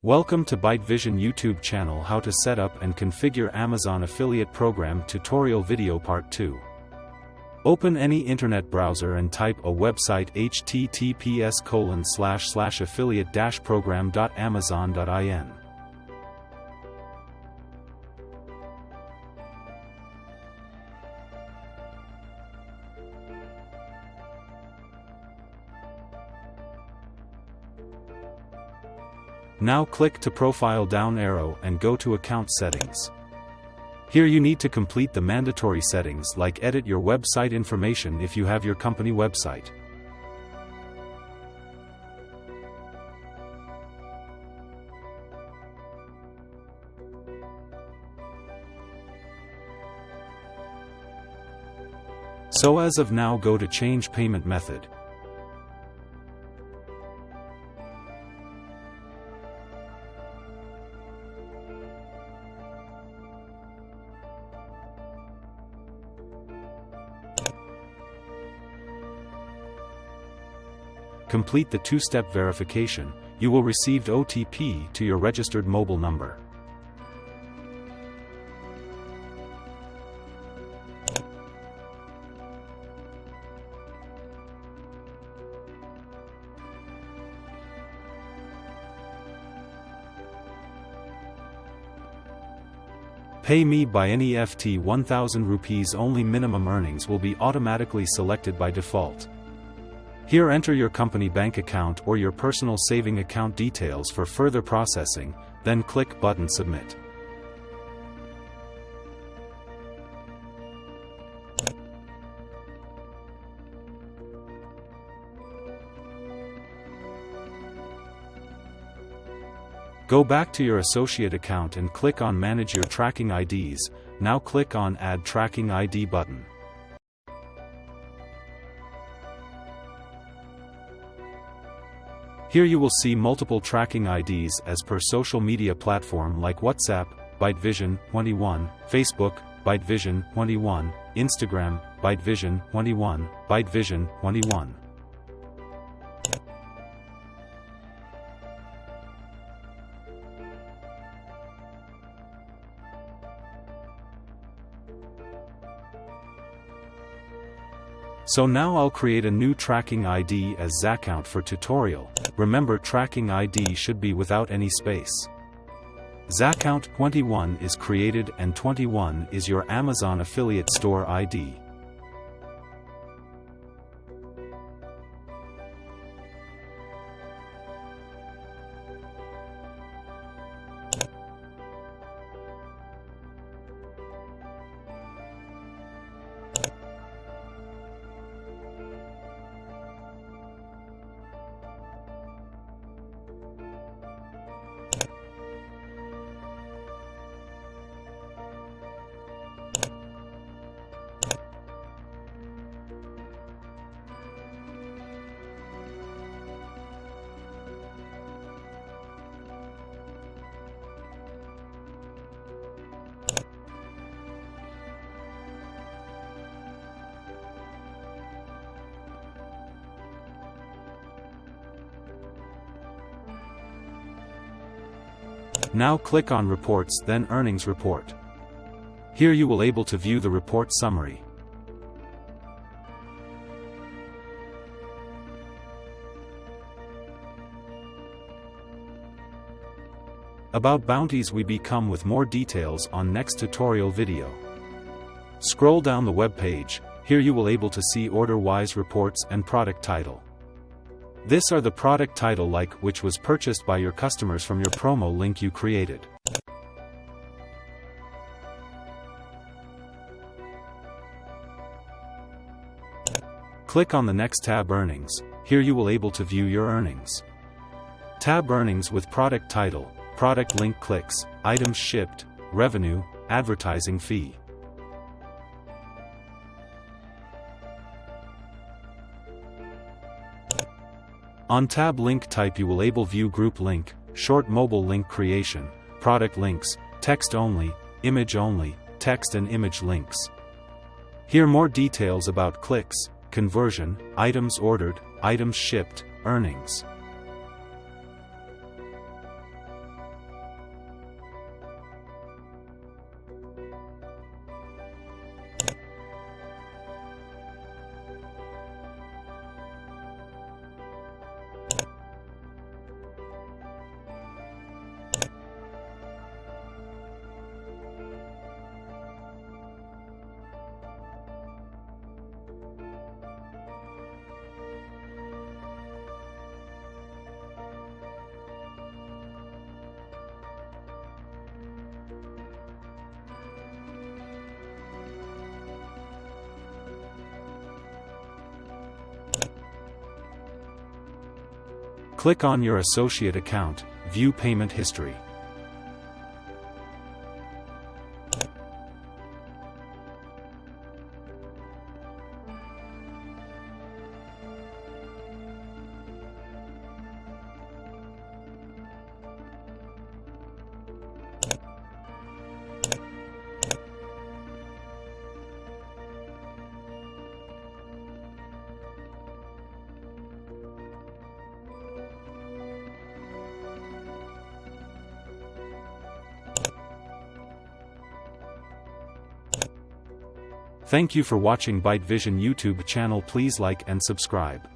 Welcome to ByteVision YouTube channel. How to set up and configure Amazon affiliate program tutorial video part 2. Open any internet browser and type a website https://affiliate-program.amazon.in. Now click to profile down arrow and go to account settings. Here you need to complete the mandatory settings like edit your website information if you have your company website. So as of now, go to change payment method. Complete the two-step verification. You will receive OTP to your registered mobile number. Pay me by NEFT 1000 rupees only. Minimum earnings will be automatically selected by default. Here enter your company bank account or your personal saving account details for further processing, then click button Submit. Go back to your associate account and click on Manage your tracking IDs. Now click on Add Tracking ID button. Here you will see multiple tracking IDs as per social media platform like WhatsApp, ByteVision 21, Facebook, ByteVision 21, Instagram, ByteVision 21, ByteVision 21. So now I'll create a new tracking ID as Zaccount for tutorial. Remember, tracking ID should be without any space. Zaccount 21 is created and 21 is your Amazon affiliate store ID. Now click on Reports, then Earnings Report. Here you will able to view the report summary. About bounties we become with more details on next tutorial video. Scroll down the web page. Here you will able to see order-wise reports and product title. This are the product title like which was purchased by your customers from your promo link you created. Click on the next tab, Earnings. Here you will able to view your earnings. Tab Earnings with product title, product link clicks, items shipped, revenue, advertising fee. On tab Link Type you will able view group link, short mobile link creation, product links, text only, image only, text and image links. Here more details about clicks, conversion, items ordered, items shipped, earnings. Click on your associate account, view payment history. Thank you for watching ByteVision YouTube channel. Please like and subscribe.